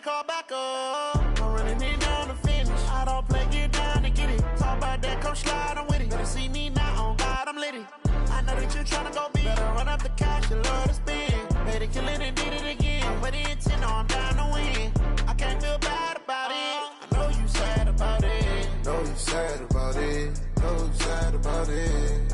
call back up. I'm running it down to finish. I don't play, get down to get it. Talk about that, come slide, I'm with it. Better see me now, on God, I'm litty. I know that you're trying to go big. Better run up the cash, you love to spend. Made it, kill it, and did it again. With the intent, no, I'm down to win. I can't feel bad about it. I know you sad about it. Know you sad about it. Know you sad about it.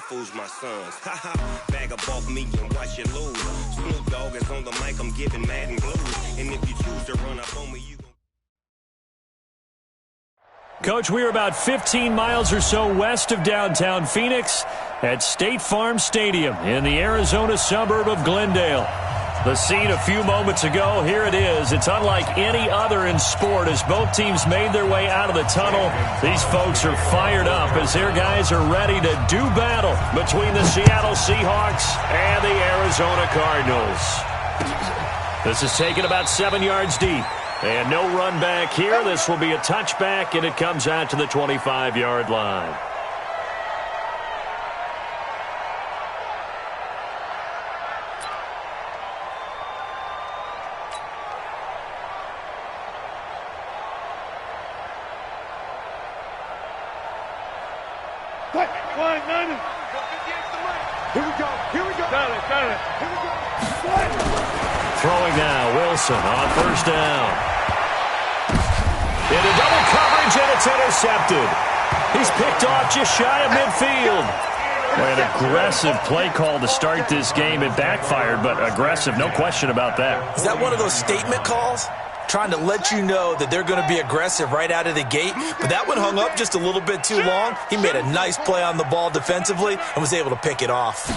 Fools my sons. Bag up off me and watch you lose. Snoop Dogg is on the mic, I'm giving Madden blues. And if you choose to run up on me, you Coach, we are about 15 miles or so west of downtown Phoenix at State Farm Stadium in the Arizona suburb of Glendale. The scene a few moments ago, here it is. It's unlike any other in sport as both teams made their way out of the tunnel. These folks are fired up as their guys are ready to do battle between the Seattle Seahawks and the Arizona Cardinals. This is taken about 7 yards deep. And no run back here. This will be a touchback, and it comes out to the 25-yard line. Throwing now, Wilson on first down. Into double coverage, and it's intercepted. He's picked off just shy of midfield. An aggressive play call to start this game. It backfired, but aggressive, no question about that. Is that one of those statement calls? Trying to let you know that they're going to be aggressive right out of the gate, but that one hung up just a little bit too long. He made a nice play on the ball defensively and was able to pick it off.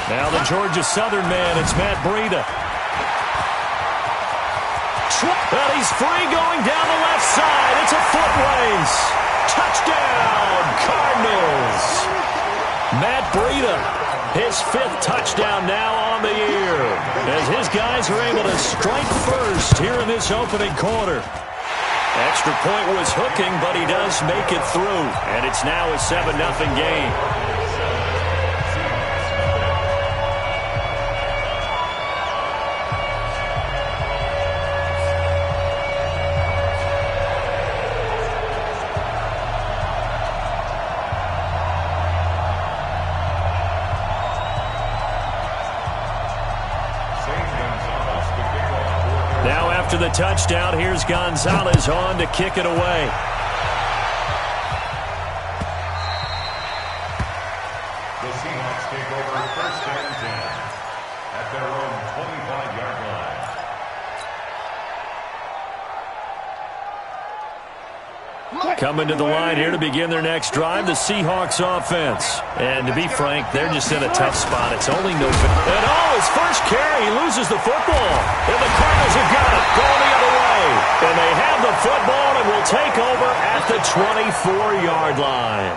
Now the Georgia Southern man, it's Matt Breida. Well, he's free going down the left side. It's a foot race. Touchdown, Cardinals. Matt Breida, his 5th touchdown now on the year, as his guys are able to strike first here in this opening quarter. Extra point was hooking, but he does make it through, and it's now a 7-0 game. After the touchdown, here's Gonzalez on to kick it away. The Seahawks take over first and 10 at their own 25-yard line. Coming to the line here to begin their next drive, the Seahawks offense. And to be frank, they're just in a tough spot. It's only November. And his first carry, he loses the football. And the Cardinals have got it, going the other way. And they have the football and will take over at the 24-yard line.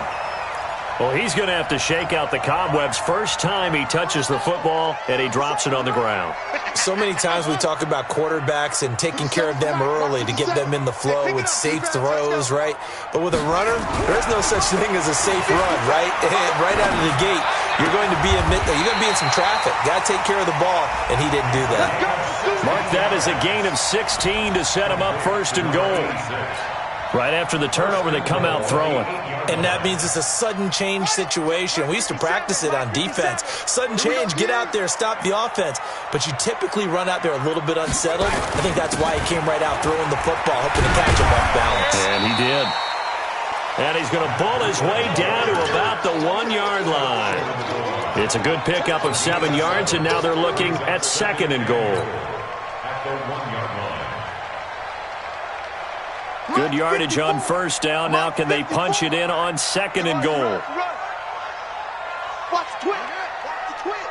Well, he's going to have to shake out the cobwebs first time he touches the football, and he drops it on the ground. So many times we talk about quarterbacks and taking care of them early to get them in the flow with safe throws, right? But with a runner, there's no such thing as a safe run, right? Right out of the gate, you're going to be in some traffic. Got to take care of the ball, and he didn't do that. Mark that as a gain of 16 to set him up first and goal. Right after the turnover, they come out throwing. And that means it's a sudden change situation. We used to practice it on defense. Sudden change, get out there, stop the offense. But you typically run out there a little bit unsettled. I think that's why he came right out throwing the football, hoping to catch him off balance. And he did. And he's going to bull his way down to about the 1-yard line. It's a good pickup of 7 yards, and now they're looking at 2nd and goal. At the 1-yard line. Good yardage on 1st down. Now can they punch it in on 2nd and goal? Watch the twins. Watch the twins.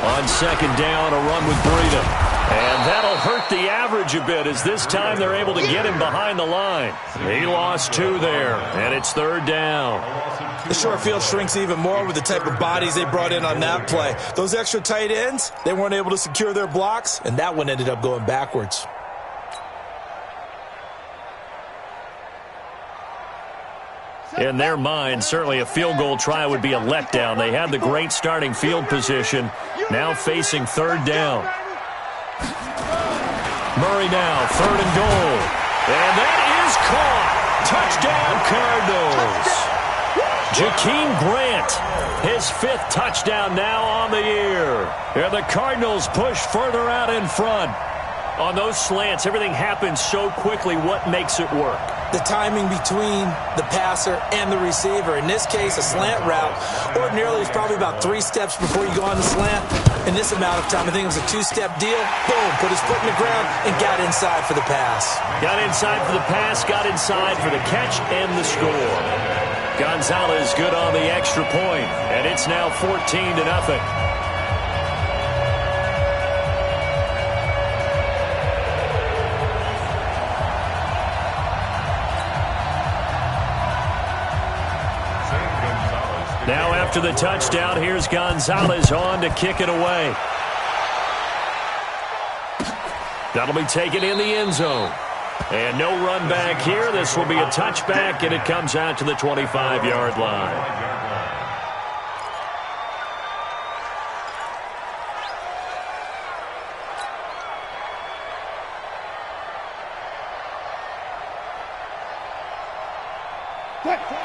On 2nd down, a run with Breida. And that'll hurt the average a bit as this time they're able to get him behind the line. He lost 2 there, and it's 3rd down. The short field shrinks even more with the type of bodies they brought in on that play. Those extra tight ends, they weren't able to secure their blocks, and that one ended up going backwards. In their mind, certainly a field goal try would be a letdown. They had the great starting field position, now facing 3rd down. Murray now, 3rd and goal. And that is caught. Touchdown, Cardinals. Jakeem Grant, his 5th touchdown now on the year. And the Cardinals push further out in front. On those slants, everything happens so quickly. What makes it work? The timing between the passer and the receiver. In this case, a slant route. Ordinarily, it's probably about 3 steps before you go on the slant. In this amount of time, I think it was a 2-step deal. Boom, put his foot in the ground and got inside for the pass. Got inside for the pass, got inside for the catch and the score. Gonzalez good on the extra point, and it's now 14-0. Now after the touchdown, here's Gonzalez on to kick it away. That'll be taken in the end zone. And no run back here. This will be a touchback, and it comes out to the 25-yard line.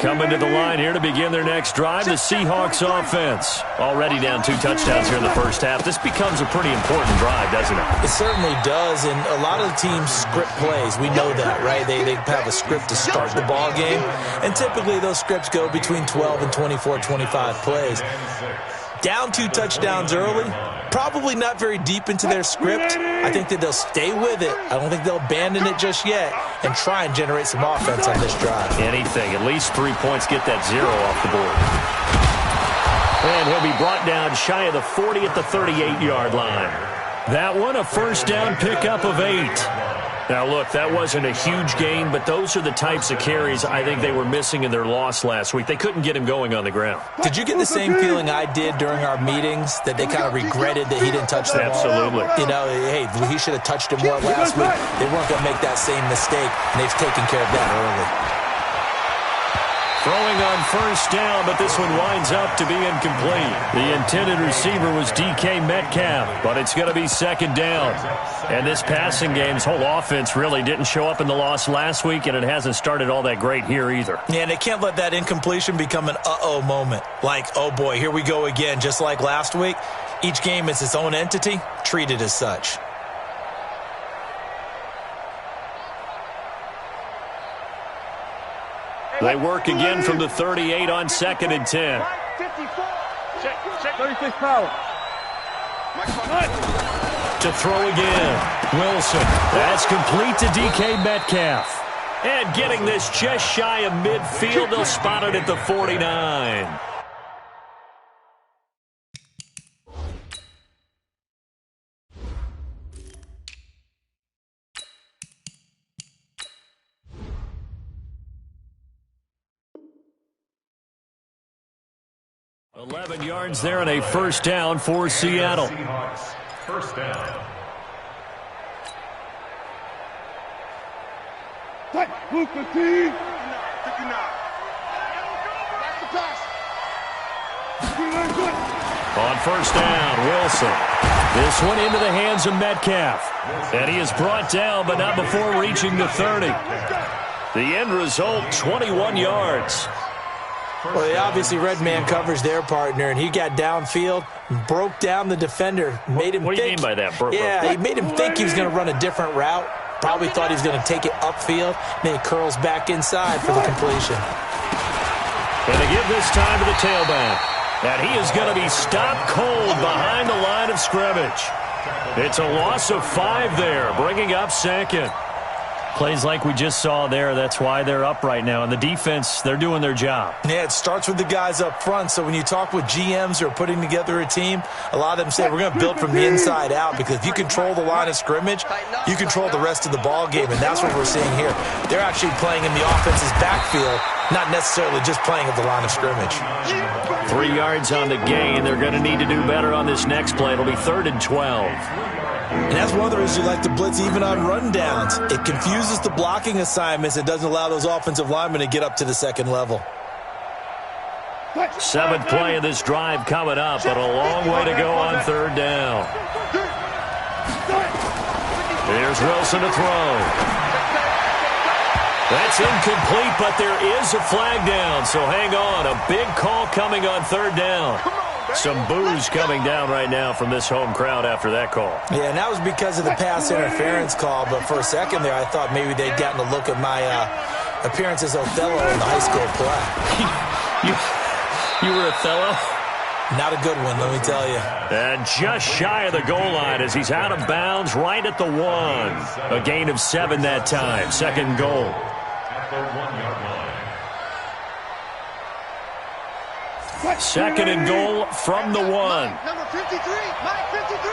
Coming to the line here to begin their next drive, the Seahawks offense. Already down 2 touchdowns here in the first half. This becomes a pretty important drive, doesn't it? It certainly does, and a lot of the teams script plays. We know that, right? They have a script to start the ball game, and typically those scripts go between 12 and 24, 25 plays. Down 2 touchdowns early, probably not very deep into their script. I think that they'll stay with it. I don't think they'll abandon it just yet and try and generate some offense on this drive. Anything. At least 3 points, get that 0 off the board. And he'll be brought down shy of the 40 at the 38-yard line. That one, a first down pickup of 8. Now, look, that wasn't a huge gain, but those are the types of carries I think they were missing in their loss last week. They couldn't get him going on the ground. Did you get the same feeling I did during our meetings, that they kind of regretted that he didn't touch the ball? Absolutely. You know, hey, he should have touched it more last week. They weren't going to make that same mistake, and they've taken care of that early. Throwing on first down, but this one winds up to be incomplete. The intended receiver was DK Metcalf, but it's going to be 2nd down. And this passing game's whole offense really didn't show up in the loss last week, and it hasn't started all that great here either. Yeah, and they can't let that incompletion become an uh-oh moment. Like, oh boy, here we go again, just like last week. Each game is its own entity, treated as such. They work again from the 38 on 2nd and 10. 36 power. To throw again. Wilson. That's complete to DK Metcalf. And getting this just shy of midfield, they'll spot it at the 49. $11 yards there and a first down for Seattle. Seahawks, first down. On first down, Wilson. This one into the hands of Metcalf. And he is brought down, but not before reaching the 30. The end result, 21 yards. Well, they obviously read man coverage their partner, and he got downfield, broke down the defender, made him What do you mean by that? Yeah, he made him think he was going to run a different route. Probably thought he was going to take it upfield. Then he curls back inside for the completion. And they give this time to the tailback. And he is going to be stopped cold behind the line of scrimmage. It's a loss of 5 there, bringing up second. Plays like we just saw there, that's why they're up right now. And the defense, they're doing their job. Yeah, it starts with the guys up front. So when you talk with GMs who are putting together a team, a lot of them say we're going to build from the inside out, because if you control the line of scrimmage, you control the rest of the ball game, and that's what we're seeing here. They're actually playing in the offense's backfield, not necessarily just playing at the line of scrimmage. 3 yards on the gain. They're going to need to do better on this next play. It'll be 3rd and 12. And that's one of the reasons you like to blitz even on rundowns. It confuses the blocking assignments. It doesn't allow those offensive linemen to get up to the second level. 7th play of this drive coming up, but a long way to go on 3rd down. Here's Wilson to throw. That's incomplete, but there is a flag down, so hang on. A big call coming on 3rd down. Some boos coming down right now from this home crowd after that call. Yeah, and that was because of the pass interference call, but for a second there I thought maybe they'd gotten a look at my appearance as Othello in the high school play. You were Othello? Not a good one, let me tell you. And just shy of the goal line as he's out of bounds right at the 1. A gain of 7 that time. 2nd goal. At the 1-yard line. 2nd and goal from the 1. Number 53, Mike 53.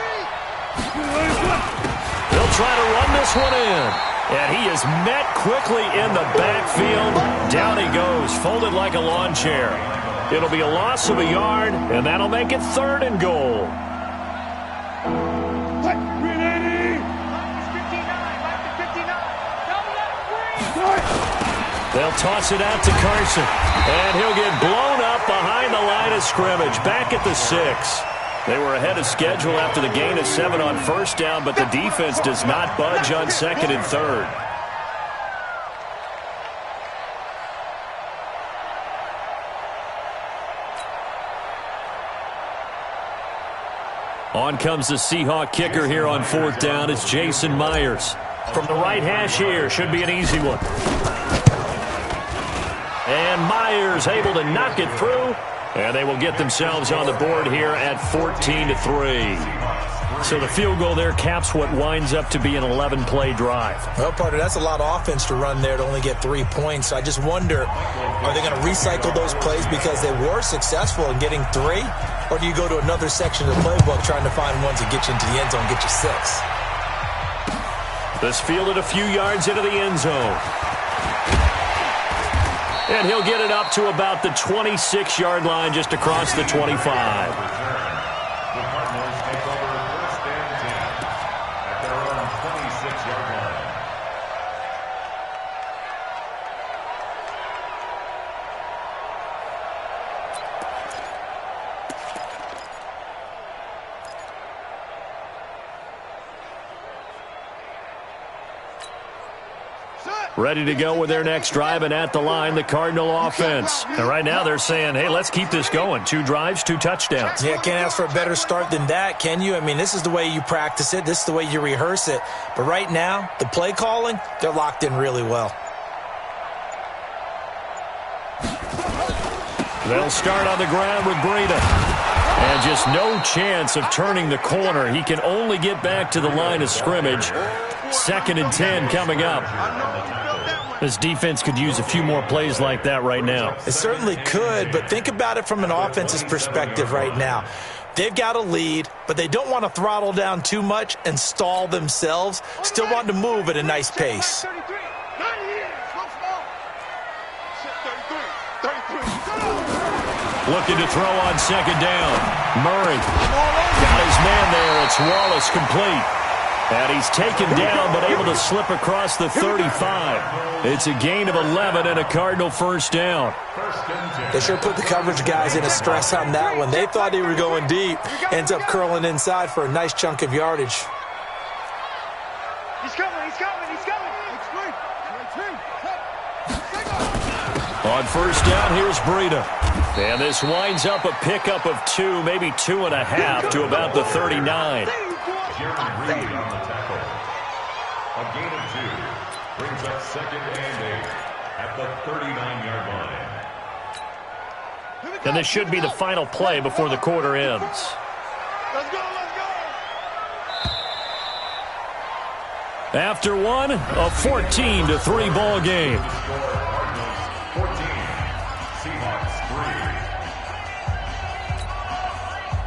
They'll try to run this one in. And he is met quickly in the backfield. Down he goes, folded like a lawn chair. It'll be a loss of a yard, and that'll make it 3rd and goal. They'll toss it out to Carson, and he'll get blown up behind the line of scrimmage, back at the 6. They were ahead of schedule after the gain of 7 on 1st down, but the defense does not budge on 2nd and 3rd. On comes the Seahawk kicker here on 4th down. It's Jason Myers. From the right hash here, should be an easy one. And Myers able to knock it through. And they will get themselves on the board here at 14-3. So the field goal there caps what winds up to be an 11-play drive. Well, partner, that's a lot of offense to run there to only get 3 points. So I just wonder, are they going to recycle those plays because they were successful in getting 3? Or do you go to another section of the playbook trying to find ones that get you into the end zone and get you 6? This fielded a few yards into the end zone. And he'll get it up to about the 26-yard line, just across the 25. The Cardinals take over 1st and 10 at their own 26-yard line. Ready to go with their next drive, and at the line, the Cardinal offense. And right now they're saying, hey, let's keep this going. 2 drives, 2 touchdowns. Yeah, can't ask for a better start than that, can you? I mean, this is the way you practice it. This is the way you rehearse it. But right now, the play calling, they're locked in really well. They'll start on the ground with Breida. And just no chance of turning the corner. He can only get back to the line of scrimmage. 2nd and 10 coming up. This defense could use a few more plays like that right now. It certainly could, but think about it from an offense's perspective right now. They've got a lead, but they don't want to throttle down too much and stall themselves. Still want to move at a nice pace. Looking to throw on 2nd down. Murray got his man there. It's Wallace complete. And he's taken down but able to slip across the 35. It's a gain of 11 and a Cardinal first down. They sure put the coverage guys in a stress on that one. They thought they were going deep. Ends up curling inside for a nice chunk of yardage. He's coming, he's coming, he's coming. On first down, here's Breida. And this winds up a pickup of 2, maybe 2.5 to about the 39. Jeremy Reed on the tackle. A gain of 2 brings up 2nd and 8 at the 39-yard line. And this should be the final play before the quarter ends. Let's go, let's go. After one, a 14-3 ball game. 14, Seahawks 3.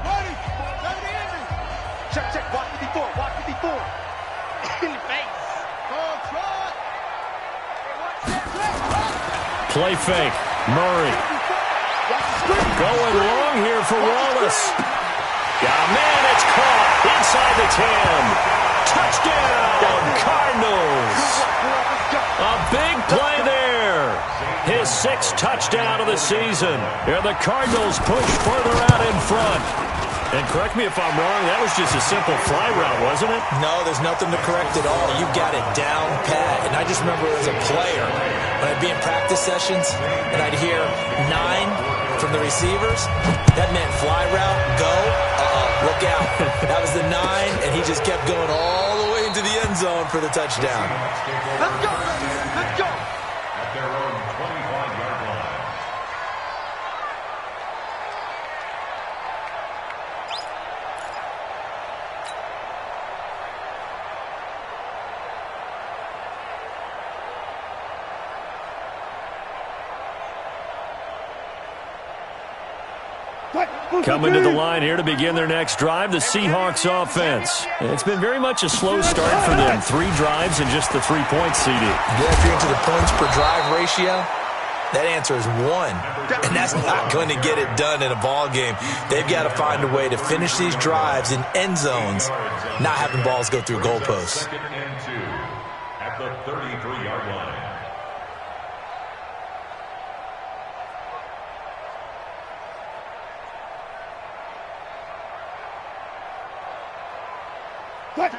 Ready, check, walk 54, walk 54. In the face. Play fake, Murray. Going long here for Wallace. Yeah, man, it's caught inside the 10. Touchdown, Cardinals. A big play there. His 6th touchdown of the season. And the Cardinals push further out in front. And correct me if I'm wrong, that was just a simple fly route, wasn't it? No, there's nothing to correct at all. You got it down pat. And I just remember as a player, when I'd be in practice sessions and I'd hear 9 from the receivers, that meant fly route, go, look out. That was the 9, and he just kept going all the way into the end zone for the touchdown. Let's go, let's go. At their own 25-yard line. Coming to the line here to begin their next drive, the Seahawks offense. It's been very much a slow start for them. 3 drives and just the 3-point CD. Yeah, if you're into the points per drive ratio, that answer is 1. And that's not going to get it done in a ball game. They've got to find a way to finish these drives in end zones, not having balls go through goalposts. 2nd and 2 at the 33-yard line.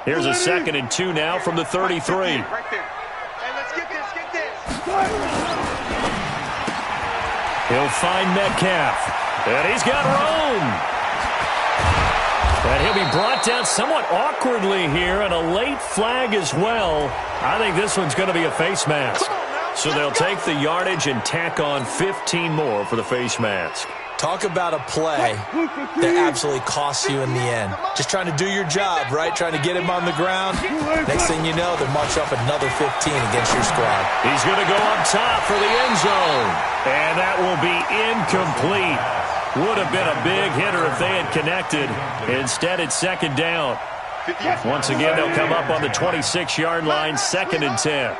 Here's a 2nd and 2 now from the 33. Right there. Hey, let's get this, get this. He'll find Metcalf. And he's got Rome. And he'll be brought down somewhat awkwardly here, and a late flag as well. I think this one's going to be a face mask. So they'll take the yardage and tack on 15 more for the face mask. Talk about a play that absolutely costs you in the end. Just trying to do your job, right? Trying to get him on the ground. Next thing you know, they'll march up another 15 against your squad. He's going to go up top for the end zone. And that will be incomplete. Would have been a big hitter if they had connected. Instead, it's 2nd down. Once again, they'll come up on the 26-yard line, 2nd and 10.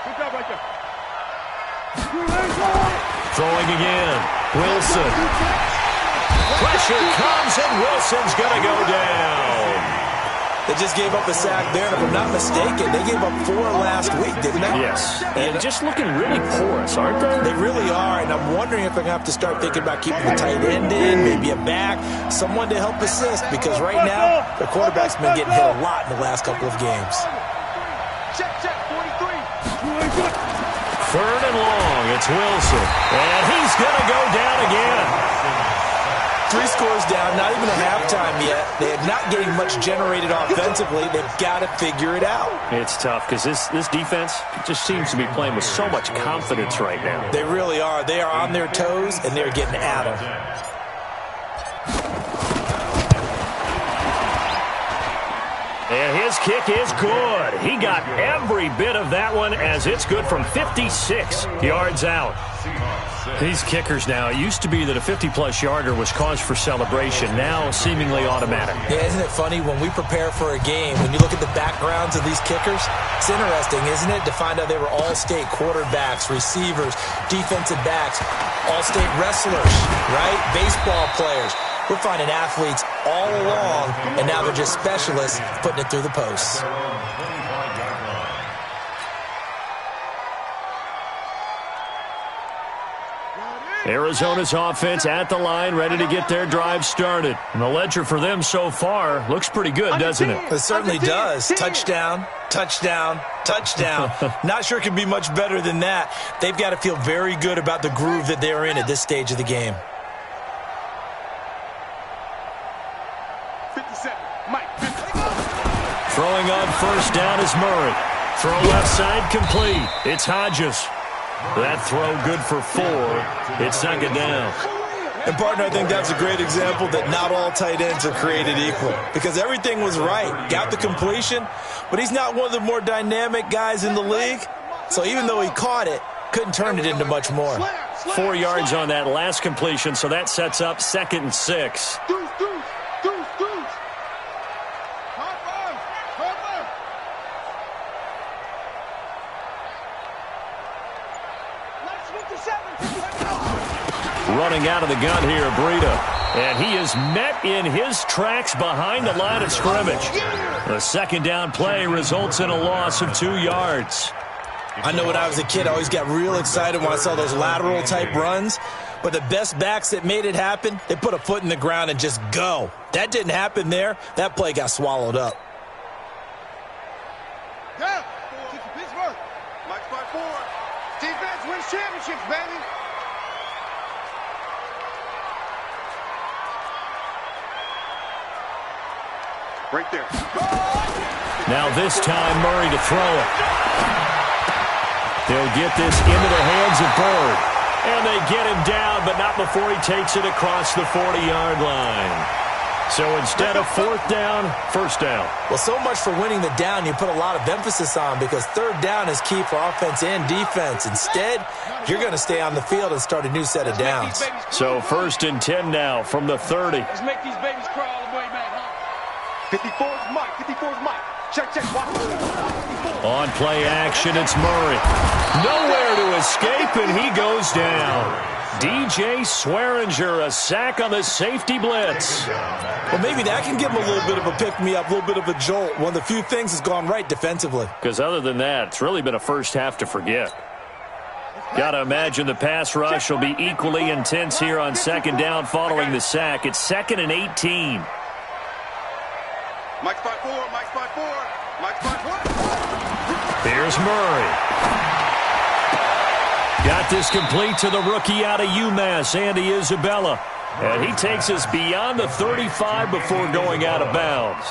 Good job right there. Throwing again. Wilson. Pressure comes, and Wilson's going to go down. They just gave up a sack there, and if I'm not mistaken, they gave up 4 last week, didn't they? Yes. And just looking really porous, aren't they? They really are, and I'm wondering if they're going to have to start thinking about keeping the tight end in, maybe a back, someone to help assist, because right now, the quarterback's been getting hit a lot in the last couple of games. Check, 43. 3rd and long, it's Wilson. And he's going to go down again. 3 scores down, not even a halftime yet. They're not getting much generated offensively. They've got to figure it out. It's tough because this defense just seems to be playing with so much confidence right now. They really are. They are on their toes, and they're getting at them. And his kick is good. He got every bit of that one as it's good from 56 yards out. These kickers now, it used to be that a 50-plus yarder was cause for celebration. Now seemingly automatic. Yeah, isn't it funny when we prepare for a game, when you look at the backgrounds of these kickers, it's interesting, isn't it, to find out they were all-state quarterbacks, receivers, defensive backs, all-state wrestlers, right? Baseball players. We're finding athletes all along, and now they're just specialists putting it through the posts. Arizona's offense at the line, ready to get their drive started. And the ledger for them so far looks pretty good, doesn't it? It certainly does. Touchdown, touchdown, touchdown. Not sure it could be much better than that. They've got to feel very good about the groove that they're in at this stage of the game. 57. Mike. Throwing on first down is Murray. Throw left side complete. It's Hodges. That throw good for 4. It's second down. And, partner, I think that's a great example that not all tight ends are created equal because everything was right. Got the completion, but he's not one of the more dynamic guys in the league. So even though he caught it, couldn't turn it into much more. 4 yards on that last completion, so that sets up 2nd and 6. Running out of the gun here, Breida. And he is met in his tracks behind the line of scrimmage. The second down play results in a loss of 2 yards. I know when I was a kid, I always got real excited when I saw those lateral type runs. But the best backs that made it happen, they put a foot in the ground and just go. That didn't happen there. That play got swallowed up. Yeah. Pittsburgh. Mike spot 4. Defense wins championships, baby. Right there. Now this time, Murray to throw it. They'll get this into the hands of Bird. And they get him down, but not before he takes it across the 40-yard line. So instead of 4th down, 1st down. Well, so much for winning the down you put a lot of emphasis on because 3rd down is key for offense and defense. Instead, you're going to stay on the field and start a new set of downs. So 1st and 10 now from the 30. Let's make these babies crawl all the way back, huh? 54's Mike. 54's Mike. Check. Watch. On play action, it's Murray. Nowhere to escape, and he goes down. DJ Swearinger, a sack on the safety blitz. Well, maybe that can give him a little bit of a pick-me-up, a little bit of a jolt. One of the few things has gone right defensively. Because other than that, it's really been a first half to forget. Got to imagine the pass rush will be equally intense here on 2nd down following the sack. It's 2nd and 18. Mike spot 4. Mike spot 4. Mike spot 4. Here's Murray. Got this complete to the rookie out of UMass, Andy Isabella. And he takes us beyond the 35 before going out of bounds.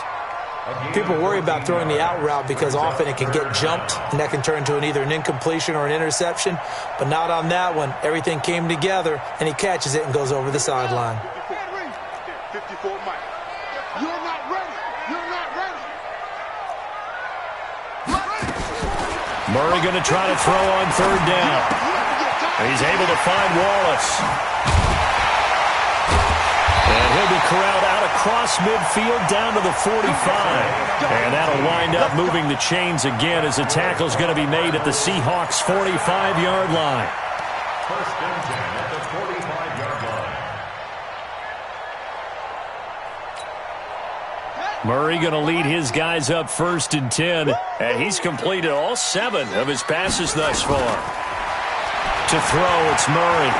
People worry about throwing the out route because often it can get jumped, and that can turn into either an incompletion or an interception. But not on that one. Everything came together, and he catches it and goes over the sideline. 54 Mike. You're not ready. You're not ready. Murray going to try to throw on 3rd down. He's able to find Wallace. And he'll be corralled out across midfield down to the 45. And that'll wind up moving the chains again as the tackle's going to be made at the Seahawks' 45-yard line. 1st and 10 at the 45-yard line. Murray going to lead his guys up 1st and 10. And he's completed all 7 of his passes thus far. To throw, it's Murray.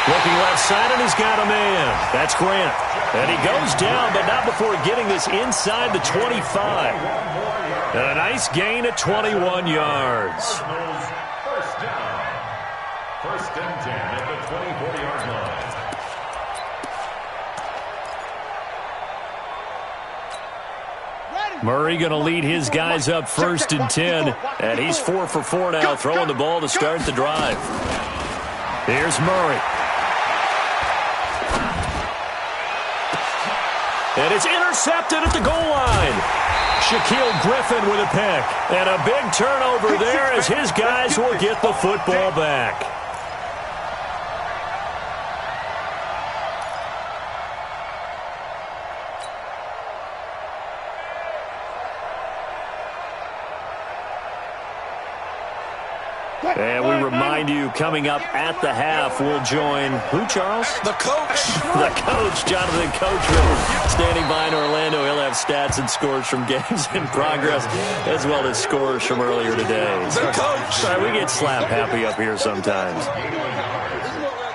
Looking left side, and he's got a man. That's Grant. And he goes down, but not before getting this inside the 25. And a nice gain at 21 yards. 1st down. 1st and 10 at the 24-yard line. Murray going to lead his guys up 1st and 10. And he's 4 for 4 now, throwing the ball to start the drive. Here's Murray. And it's intercepted at the goal line. Shaquille Griffin with a pick. And a big turnover there as his guys will get the football back. And we remind you, coming up at the half, we'll join who, Charles? The coach. The coach, Jonathan Coachman, standing by in Orlando. He'll have stats and scores from games in progress, as well as scores from earlier today. The coach. Sorry, we get slap happy up here sometimes.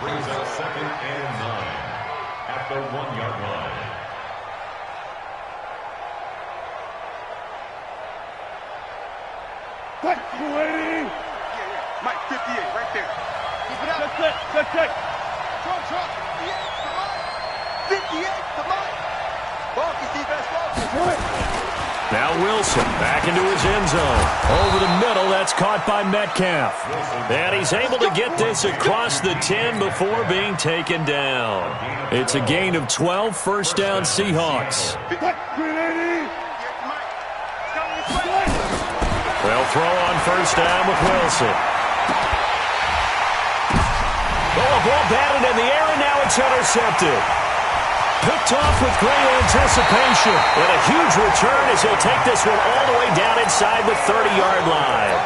Brings up 2nd and 9 at the 1-yard line. Mike, 58, right there. Keep it up. Check. Trump. 58, come on. Balky's defense, Balky. Now Wilson back into his end zone. Over the middle, that's caught by Metcalf. And he's able to get this across the 10 before being taken down. It's a gain of 12, first down Seahawks. They'll throw on first down with Wilson. Oh, a ball batted in the air, and now it's intercepted. Picked off with great anticipation. And a huge return as he'll take this one all the way down inside the 30-yard line.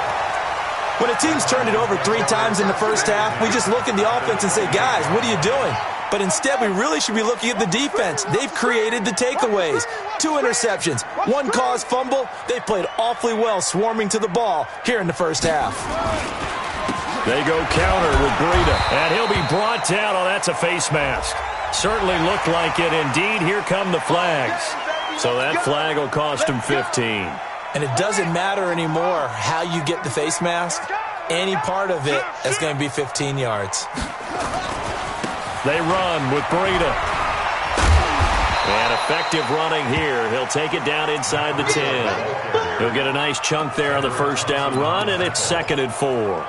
When a team's turned it over 3 times in the first half, we just look at the offense and say, guys, what are you doing? But instead, we really should be looking at the defense. They've created the takeaways. 2 interceptions, 1 caused fumble. They've played awfully well swarming to the ball here in the first half. They go counter with Breida, and he'll be brought down. Oh, that's a face mask. Certainly looked like it. Indeed, here come the flags. So that flag will cost him 15. And it doesn't matter anymore how you get the face mask. Any part of it is going to be 15 yards. They run with Breida. And effective running here. He'll take it down inside the 10. He'll get a nice chunk there on the first down run, and it's 2nd and 4.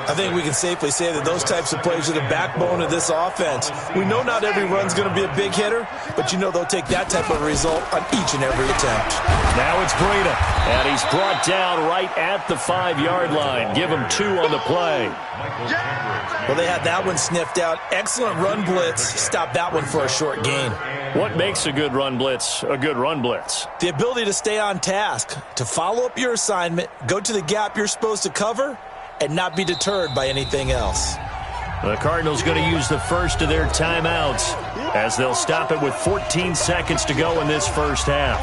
I think we can safely say that those types of plays are the backbone of this offense. We know not every run's going to be a big hitter, but you know they'll take that type of result on each and every attempt. Now it's Breida, and he's brought down right at the 5-yard line. Give him 2 on the play. Well, they had that one sniffed out. Excellent run blitz. Stop that one for a short gain. What makes a good run blitz a good run blitz? The ability to stay on task, to follow up your assignment, go to the gap you're supposed to cover, and not be deterred by anything else. The Cardinals going to use the first of their timeouts as they'll stop it with 14 seconds to go in this first half.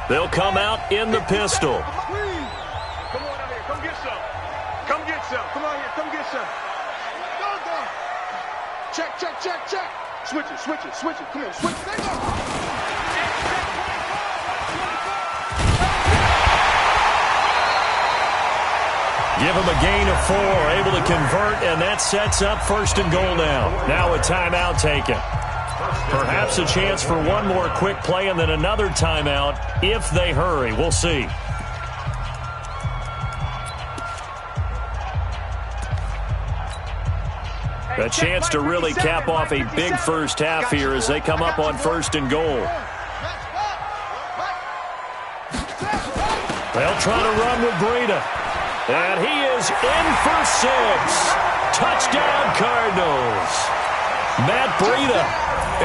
They'll come out in the pistol. Come on out here. Come get some. Come get some. Come on here. Come get some. Go. Check. Switch it. Come on, switch it. Give him a gain of 4, able to convert, and that sets up 1st and goal now. A timeout taken. Perhaps a chance for one more quick play and then another timeout if they hurry. We'll see. A chance to really cap off a big first half here as they come up on 1st and goal. They'll try to run with Breida. And he is in for 6. Touchdown, Cardinals. Matt Breida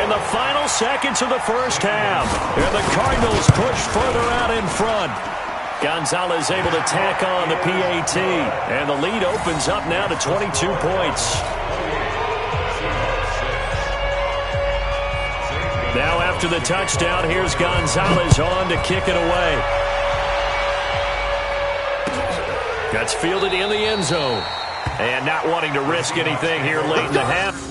in the final seconds of the first half. And the Cardinals push further out in front. Gonzalez able to tack on the PAT. And the lead opens up now to 22 points. Now after the touchdown, here's Gonzalez on to kick it away. Gets fielded in the end zone. And not wanting to risk anything here late in the half.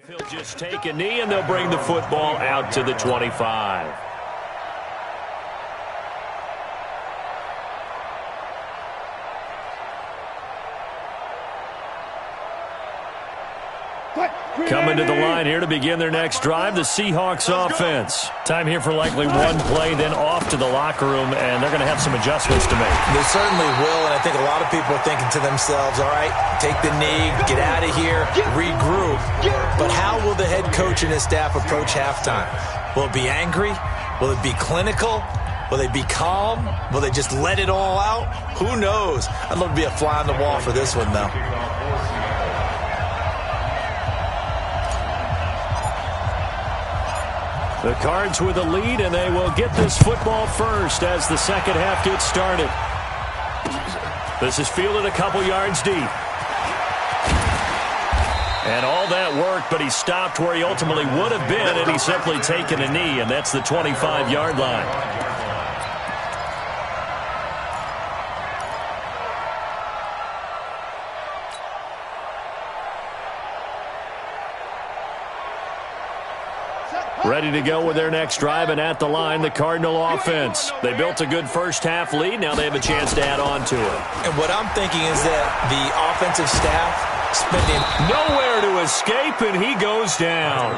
He'll just take a knee, and they'll bring the football out to the 25. Coming to the line here to begin their next drive, the Seahawks offense. Time here for likely one play, then off to the locker room, and they're going to have some adjustments to make. They certainly will, and I think a lot of people are thinking to themselves, all right, take the knee, get out of here, regroup. But how will the head coach and his staff approach halftime? Will it be angry? Will it be clinical? Will they be calm? Will they just let it all out? Who knows? I'd love to be a fly on the wall for this one, though. The Cards with a lead, and they will get this football first as the second half gets started. This is fielded a couple yards deep. And all that worked, but he stopped where he ultimately would have been, and he's simply taken a knee, and that's the 25-yard line. Ready to go with their next drive, and at the line, the Cardinal offense. They built a good first-half lead. Now they have a chance to add on to it. And what I'm thinking is that the offensive staff spending nowhere to escape, and he goes down.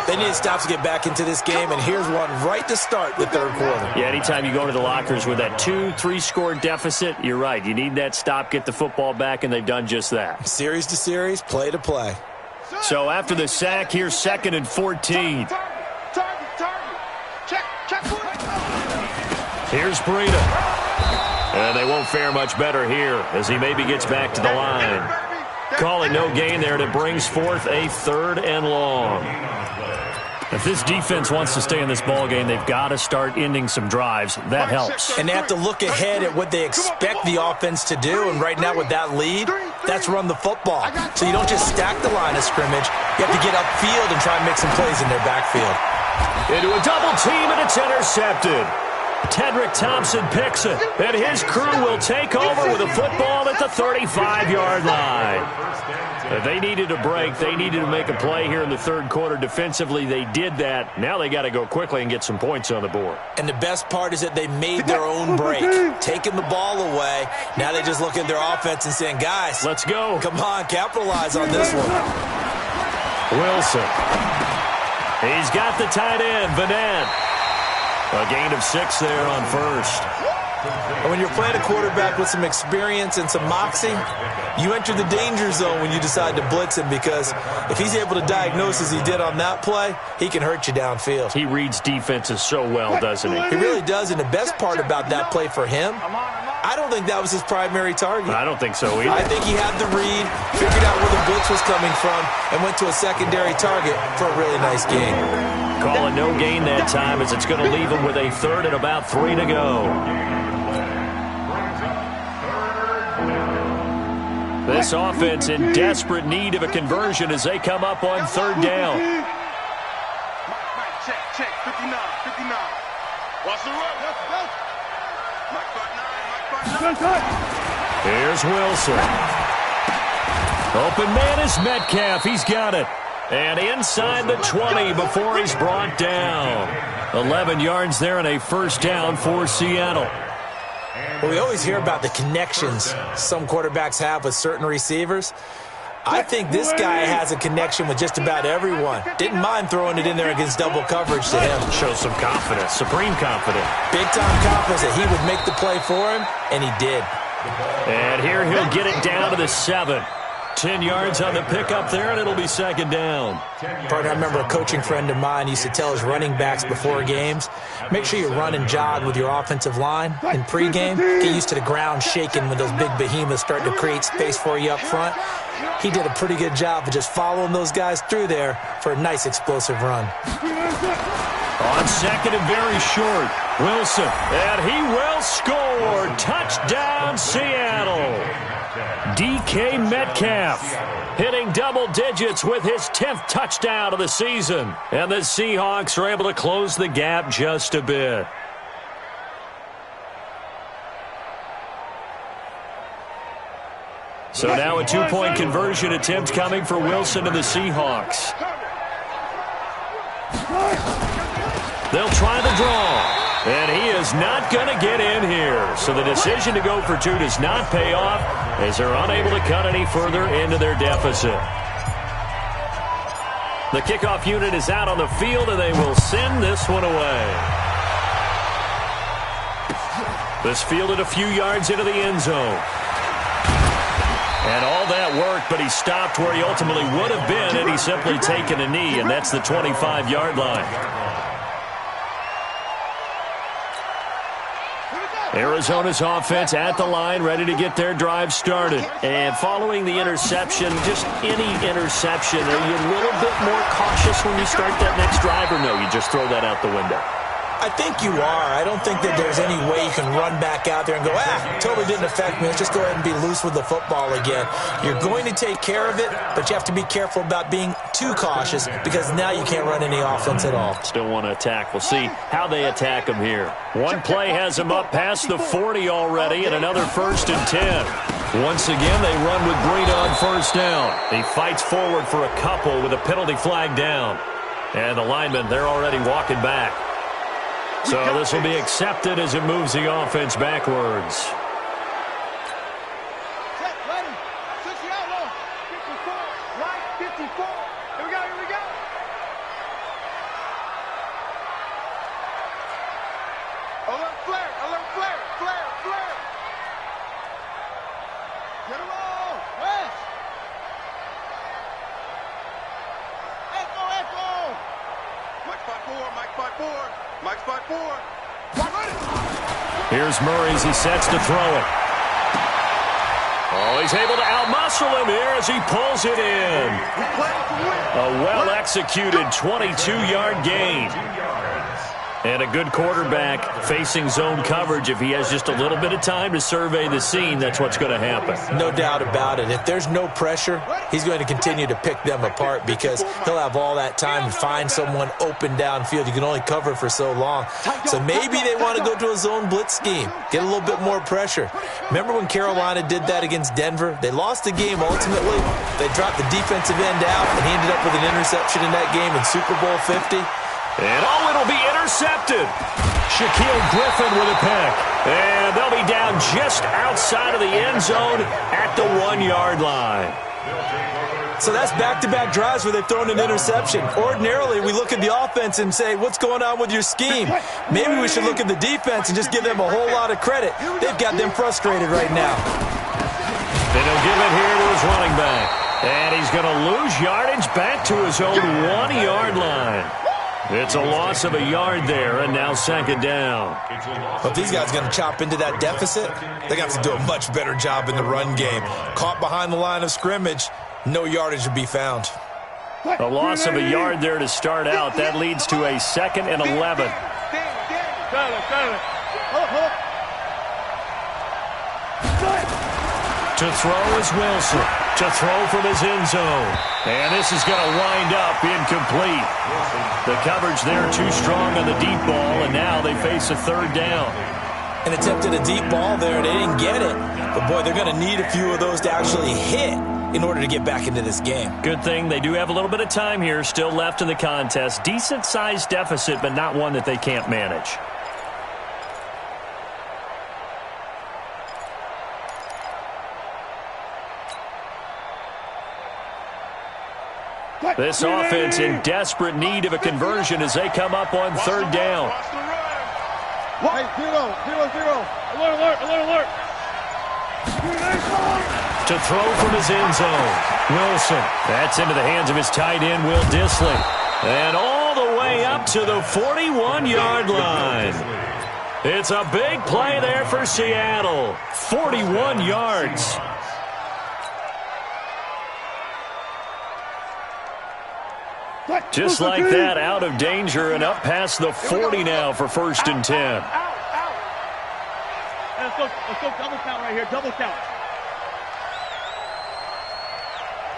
They need stops to get back into this game, and here's one right to start the third quarter. Yeah, anytime you go to the lockers with that 2-3 deficit, you're right. You need that stop, get the football back, and they've done just that. Series to series, play to play. So after the sack, here's 2nd and 14. Here's Breida. And they won't fare much better here as he maybe gets back to the line. Calling no gain there, and it brings forth a 3rd and long. If this defense wants to stay in this ballgame, they've got to start ending some drives. That helps. And they have to look ahead at what they expect the offense to do. And right now with that lead, that's run the football. So you don't just stack the line of scrimmage. You have to get upfield and try and make some plays in their backfield. Into a double team, and it's intercepted. Tedrick Thompson picks it, and his crew will take over with a football at the 35-yard line. If they needed a break, they needed to make a play here in the third quarter. Defensively, they did that. Now they got to go quickly and get some points on the board. And the best part is that they made their own break, taking the ball away. Now they just look at their offense and saying, guys, let's go. Come on, capitalize on this one. Wilson. He's got the tight end, Vanette. A gain of 6 there on first. And when you're playing a quarterback with some experience and some moxie, you enter the danger zone when you decide to blitz him, because if he's able to diagnose as he did on that play, he can hurt you downfield. He reads defenses so well, doesn't he? He really does, and the best part about that play for him, I don't think that was his primary target. I don't think so either. I think he had the read, figured out where the blitz was coming from, and went to a secondary target for a really nice game. Calling no gain that time, as it's going to leave him with a 3rd and about 3 to go. This offense in desperate need of a conversion as they come up on 3rd down. Check, 59. Watch the run. Here's Wilson. Open man is Metcalf. He's got it. And inside the 20 before he's brought down. 11 yards there and a 1st down for Seattle. Well, we always hear about the connections some quarterbacks have with certain receivers. I think this guy has a connection with just about everyone. Didn't mind throwing it in there against double coverage to him. Shows some confidence, supreme confidence. Big-time confidence that he would make the play for him, and he did. And here he'll get it down to the 7. 10 yards on the pickup there, and it'll be 2nd down. Partner, I remember a coaching friend of mine used to tell his running backs before games, make sure you run and jog with your offensive line in pregame. Get used to the ground shaking when those big behemoths start to create space for you up front. He did a pretty good job of just following those guys through there for a nice explosive run. On 2nd and very short, Wilson, and he will score. Touchdown, Seattle. DK Metcalf hitting double digits with his 10th touchdown of the season. And the Seahawks are able to close the gap just a bit. So now a 2-point conversion attempt coming for Wilson and the Seahawks. They'll try the draw. And he is not going to get in here. So the decision to go for 2 does not pay off as they're unable to cut any further into their deficit. The kickoff unit is out on the field, and they will send this one away. This fielded a few yards into the end zone. And all that worked, but he stopped where he ultimately would have been had he simply taken a knee, and that's the 25-yard line. Arizona's offense at the line, ready to get their drive started. And following the interception, just any interception, are you a little bit more cautious when you start that next drive, or no, you just throw that out the window? I think you are. I don't think that there's any way you can run back out there and go, totally didn't affect me. Let's just go ahead and be loose with the football again. You're going to take care of it, but you have to be careful about being too cautious because now you can't run any offense at all. Still want to attack. We'll see how they attack him here. One play has him up past the 40 already, and another 1st and 10. Once again, they run with Breida on first down. He fights forward for a couple with a penalty flag down. And the linemen, they're already walking back. So this will be accepted as it moves the offense backwards. Set, ready. Switch the outlaw. 54, right, 54. Here we go, here we go. Alert flare, alert flare, flare, flare. Get him all. West. Echo, echo. Mike 5-4, Mike 5-4. Mike 5-4. Here's Murray as he sets to throw it. Oh, he's able to outmuscle him here as he pulls it in. A well-executed 22-yard gain. And a good quarterback facing zone coverage. If he has just a little bit of time to survey the scene, that's what's going to happen. No doubt about it. If there's no pressure, he's going to continue to pick them apart because he'll have all that time to find someone open downfield. You can only cover for so long. So maybe they want to go to a zone blitz scheme, get a little bit more pressure. Remember when Carolina did that against Denver? They lost the game ultimately. They dropped the defensive end out, and he ended up with an interception in that game in Super Bowl 50. And it'll be intercepted. Shaquille Griffin with a pick. And they'll be down just outside of the end zone at the 1-yard line. So that's back-to-back drives where they've thrown an interception. Ordinarily, we look at the offense and say, what's going on with your scheme? Maybe we should look at the defense and just give them a whole lot of credit. They've got them frustrated right now. Then he'll give it here to his running back. And he's going to lose yardage back to his own 1-yard line. It's a loss of a yard there, and now 2nd down. But these guys are going to chop into that deficit. They're going to have to do a much better job in the run game. Caught behind the line of scrimmage, no yardage to be found. A loss of a yard there to start out. That leads to a 2nd and 11. To throw is Wilson. To throw from his end zone. And this is going to wind up incomplete. The coverage there too strong on the deep ball, and now they face a 3rd down. And attempted a deep ball there, and they didn't get it. But, boy, they're going to need a few of those to actually hit in order to get back into this game. Good thing they do have a little bit of time here still left in the contest. Decent-sized deficit, but not one that they can't manage. This offense in desperate need of a conversion as they come up on 3rd down. Hey, 0-0. Alert, alert, alert, alert. To throw from his end zone. Wilson. That's into the hands of his tight end, Will Dissly. And all the way up to the 41-yard line. It's a big play there for Seattle. 41 yards. Just like that, out of danger and up past the 40 now for 1st and 10. Let's go double count right here, double count.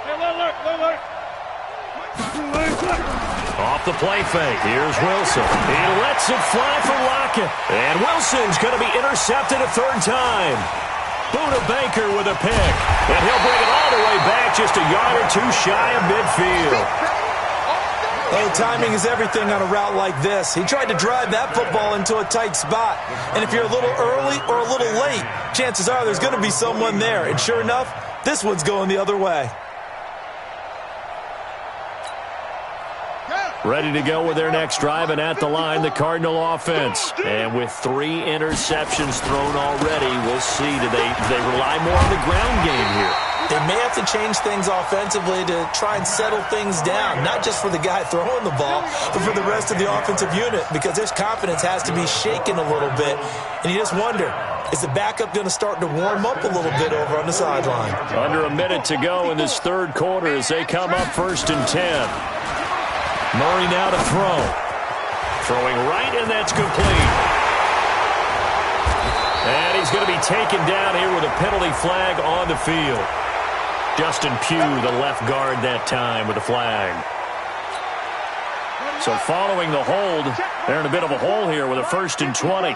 Hey, alert, alert. Off the play fake, here's Wilson. He lets it fly for Lockett. And Wilson's going to be intercepted a 3rd time. Buda Baker with a pick. And he'll bring it all the way back just a yard or 2 shy of midfield. Oh, timing is everything on a route like this. He tried to drive that football into a tight spot. And if you're a little early or a little late, chances are there's going to be someone there. And sure enough, this one's going the other way. Ready to go with their next drive, and at the line, the Cardinal offense. And with 3 interceptions thrown already, we'll see. Do they rely more on the ground game here? They may have to change things offensively to try and settle things down, not just for the guy throwing the ball, but for the rest of the offensive unit, because their confidence has to be shaken a little bit. And you just wonder, is the backup going to start to warm up a little bit over on the sideline? Under a minute to go in this third quarter as they come up 1st and 10. Murray now to throw. Throwing right, and that's complete. And he's going to be taken down here with a penalty flag on the field. Justin Pugh, the left guard that time with a flag. So following the hold, they're in a bit of a hole here with a 1st and 20.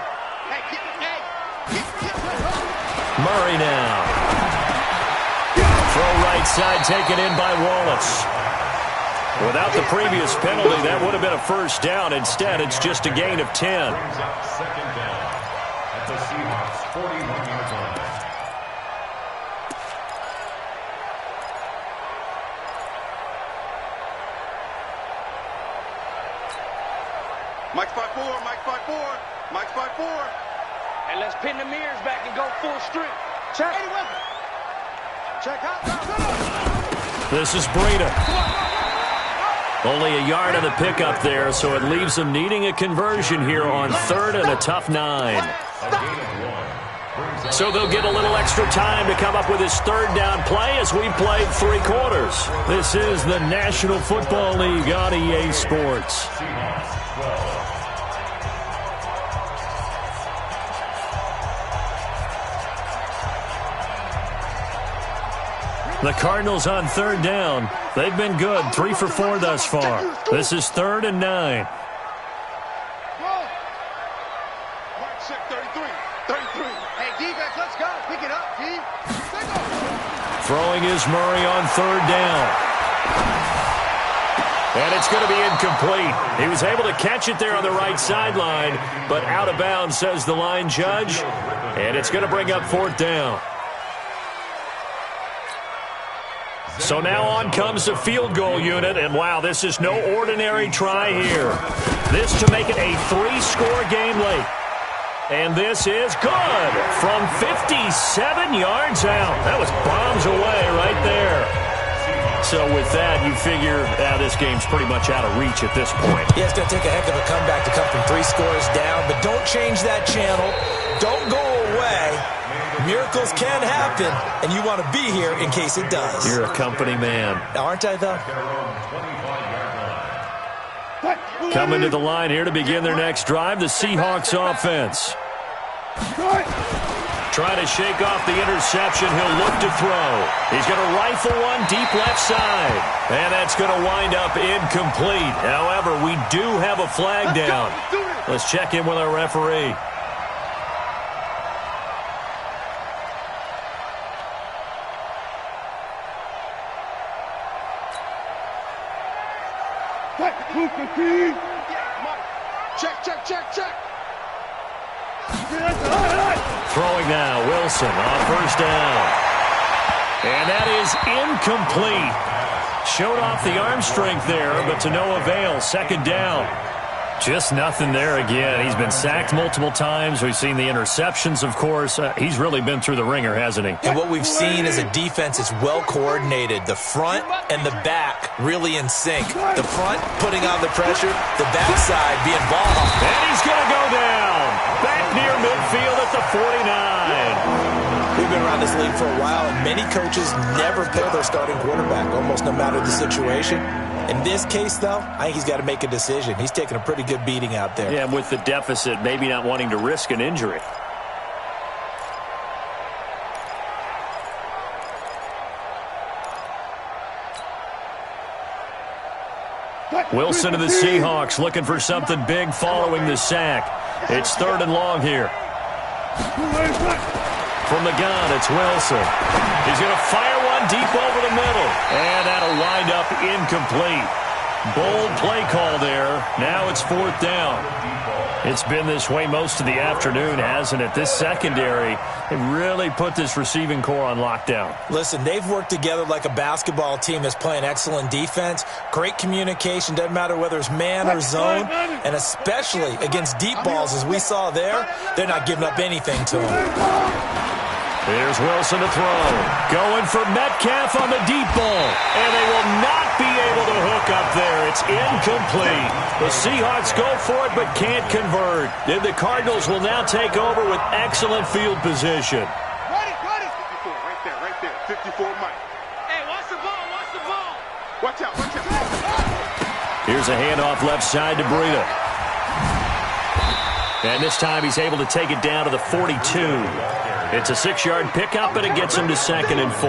Murray now. Throw right side, taken in by Wallace. Without the previous penalty, that would have been a 1st down. Instead, it's just a gain of 10. Brings up 2nd down at the Seahawks' 41-yard line. Mike 5-4, Mike 5-4, Mike 5-4. And let's pin the mirrors back and go full strength. Check. Check out. This is Breida. Only a yard on the pickup there, so it leaves them needing a conversion here on 3rd and a tough 9. So they'll get a little extra time to come up with his 3rd down play as we've played 3 quarters. This is the National Football League on EA Sports. The Cardinals on 3rd down. They've been good, 3 for 4 thus far. This is 3rd and 9. Mark 6, 33. Hey, defense, let's go. Pick it up, D. Throwing is Murray on 3rd down. And it's going to be incomplete. He was able to catch it there on the right sideline, but out of bounds, says the line judge. And it's going to bring up 4th down. So now on comes the field goal unit, and wow, this is no ordinary try here. This to make it a 3-score game late. And this is good from 57 yards out. That was bombs away right there. So with that, you figure this game's pretty much out of reach at this point. Yeah, it's going to take a heck of a comeback to come from 3 scores down, but don't change that channel. Don't go away. Miracles can happen, and you want to be here in case it does. You're a company man. Aren't I, though? Coming to the line here to begin their next drive, the Seahawks offense. Trying to shake off the interception. He'll look to throw. He's going to rifle one deep left side. And that's going to wind up incomplete. However, we do have a flag down. Let's check in with our referee. Check. Throwing now, Wilson on 1st down. And that is incomplete. Showed off the arm strength there, but to no avail. 2nd down. Just nothing there again. He's been sacked multiple times. We've seen the interceptions, of course. He's really been through the ringer, hasn't he? And what we've seen is a defense that's well coordinated. The front and the back really in sync. The front putting on the pressure, the backside being ball. And he's going to go down. Back near midfield at the 49. We've been around this league for a while, and many coaches never pull their starting quarterback, almost no matter the situation. In this case, though, I think he's got to make a decision. He's taking a pretty good beating out there. Yeah, with the deficit, maybe not wanting to risk an injury. Wilson of the Seahawks looking for something big following the sack. It's 3rd and long here. From the gun, it's Wilson. He's going to fire one deep over the middle. And that'll wind up incomplete. Bold play call there. Now it's 4th down. It's been this way most of the afternoon, hasn't it? This secondary, they really put this receiving core on lockdown. Listen, they've worked together like a basketball team that's playing excellent defense. Great communication, doesn't matter whether it's man or zone. And especially against deep balls, as we saw there, they're not giving up anything to them. Here's Wilson to throw. Going for Metcalf on the deep ball. And they will not be able to hook up there. It's incomplete. The Seahawks go for it but can't convert. And the Cardinals will now take over with excellent field position. Ready. 54, right there. 54 Mike. Hey, watch the ball. Watch out. Here's a handoff left side to Breida. And this time he's able to take it down to the 42. It's a 6-yard pickup, and it gets him to 2nd and 4.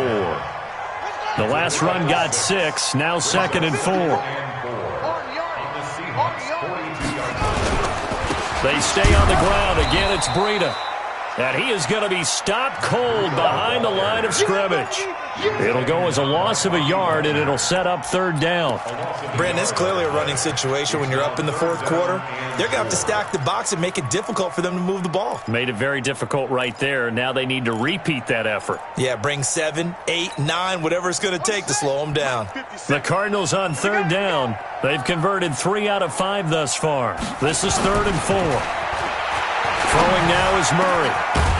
The last run got 6, now 2nd and 4. They stay on the ground. Again, it's Breida. And he is going to be stopped cold behind the line of scrimmage. It'll go as a loss of a yard, and it'll set up 3rd down. Brandon, it's clearly a running situation when you're up in the 4th quarter. They're going to have to stack the box and make it difficult for them to move the ball. Made it very difficult right there. Now they need to repeat that effort. Yeah, bring 7, 8, 9, whatever it's going to take to slow them down. The Cardinals on 3rd down. They've converted 3 out of 5 thus far. This is 3rd and 4. Throwing now is Murray.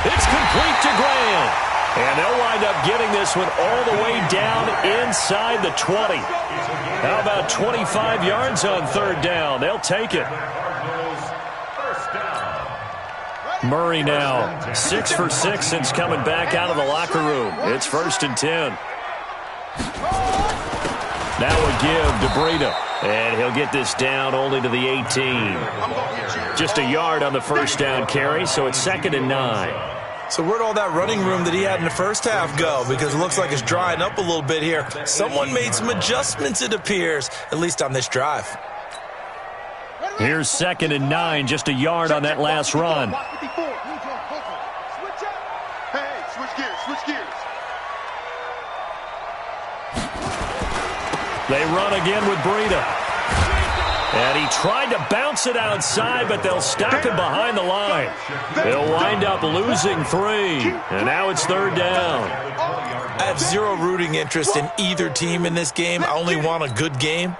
It's complete to Graham. And they'll wind up getting this one all the way down inside the 20. How about 25 yards on 3rd down? They'll take it. Murray now 6 for 6 since coming back out of the locker room. It's 1st and 10. Now a give to Breida. And he'll get this down only to the 18. Just a yard on the 1st down carry, so it's 2nd and 9. So where'd all that running room that he had in the first half go? Because it looks like it's drying up a little bit here. Someone made some adjustments, it appears, at least on this drive. Here's 2nd and 9, just a yard on that last run. Hey, switch gears. They run again with Breida. And he tried to bounce it outside, but they'll stop him behind the line. They'll wind up losing 3. And now it's 3rd down. I have zero rooting interest in either team in this game. I only want a good game.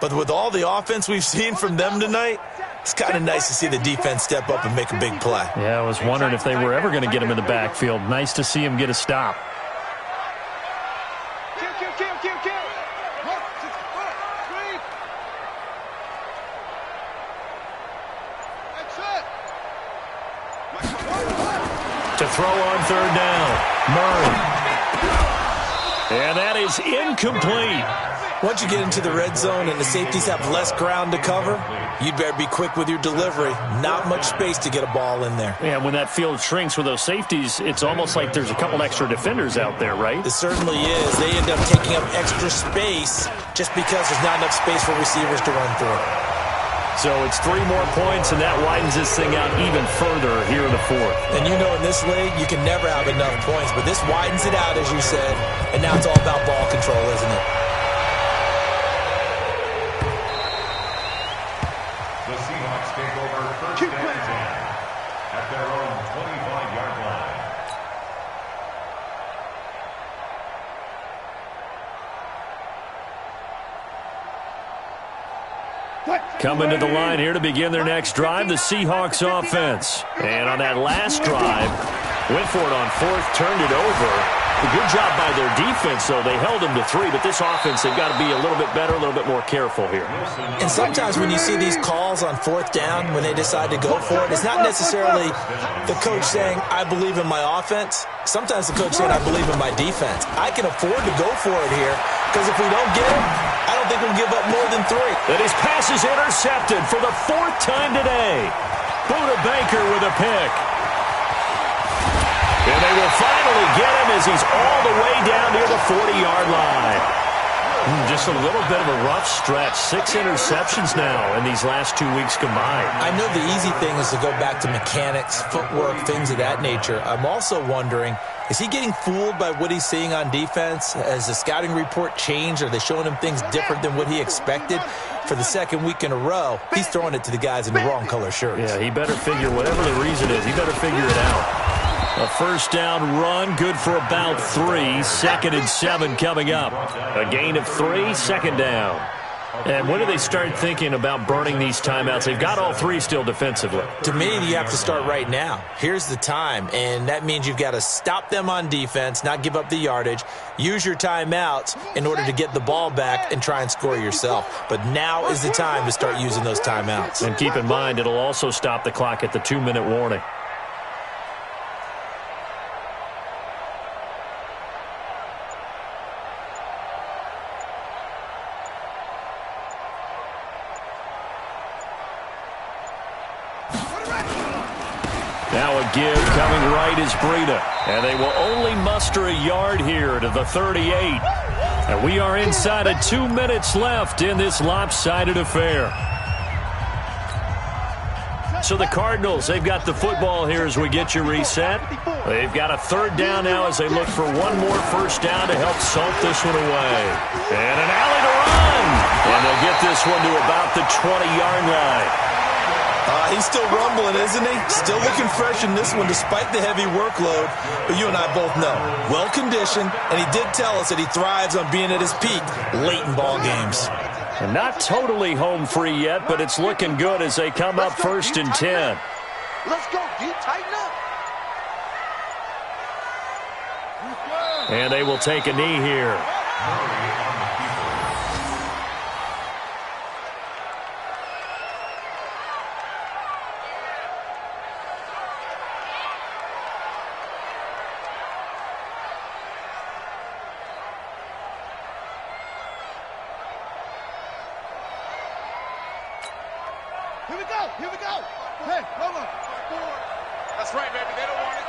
But with all the offense we've seen from them tonight, it's kind of nice to see the defense step up and make a big play. Yeah, I was wondering if they were ever going to get him in the backfield. Nice to see him get a stop. To throw on 3rd down, Murray. And that is incomplete. Once you get into the red zone and the safeties have less ground to cover, you'd better be quick with your delivery. Not much space to get a ball in there. Yeah, when that field shrinks with those safeties, it's almost like there's a couple extra defenders out there, right? It certainly is. They end up taking up extra space just because there's not enough space for receivers to run through. So it's 3 more points, and that widens this thing out even further here in the 4th. And you know in this league, you can never have enough points, but this widens it out, as you said, and now it's all about ball control, isn't it? The Seahawks take over 1st and 10 at their own 25-yard line. Coming to the line here to begin their next drive, the Seahawks offense. And on that last drive, went for it on 4th, turned it over. A good job by their defense, though. They held them to 3, but this offense, they've got to be a little bit better, a little bit more careful here. And sometimes when you see these calls on 4th down, when they decide to go for it, it's not necessarily the coach saying, I believe in my offense. Sometimes the coach saying, I believe in my defense. I can afford to go for it here, because if we don't get it, I don't think we'll give up more than 3. And his pass is intercepted for the 4th time today. Buda Baker with a pick. And they will finally get him as he's all the way down near the 40-yard line. Just a little bit of a rough stretch. 6 interceptions now in these last 2 weeks combined. I know the easy thing is to go back to mechanics, footwork, things of that nature. I'm also wondering Is he getting fooled by what he's seeing on defense? Has the scouting report changed? Are they showing him things different than what he expected? For the second week in a row, he's throwing it to the guys in the wrong color shirts. Yeah, he better figure, whatever the reason is, he better figure it out. A first down run, good for about 3. 2nd and 7 coming up. A gain of 3, 2nd down. And when do they start thinking about burning these timeouts? They've got all 3 still defensively. To me, you have to start right now. Here's the time, and that means you've got to stop them on defense, not give up the yardage, use your timeouts in order to get the ball back and try and score yourself. But now is the time to start using those timeouts. And keep in mind, it'll also stop the clock at the 2-minute warning. Now a give coming right is Breida. And they will only muster a yard here to the 38. And we are inside of 2 minutes left in this lopsided affair. So the Cardinals, they've got the football here as we get you reset. They've got a 3rd down now as they look for one more first down to help salt this one away. And an alley to run. And they'll get this one to about the 20-yard line. He's still rumbling, isn't he? Still looking fresh in this one despite the heavy workload. But you and I both know, well-conditioned, and he did tell us that he thrives on being at his peak late in ball games. And not totally home free yet, but it's looking good as they come up 1st and 10. Let's go, D. Tighten up. And they will take a knee here. Here we go. Hey, hold on. That's right, baby. They don't want it.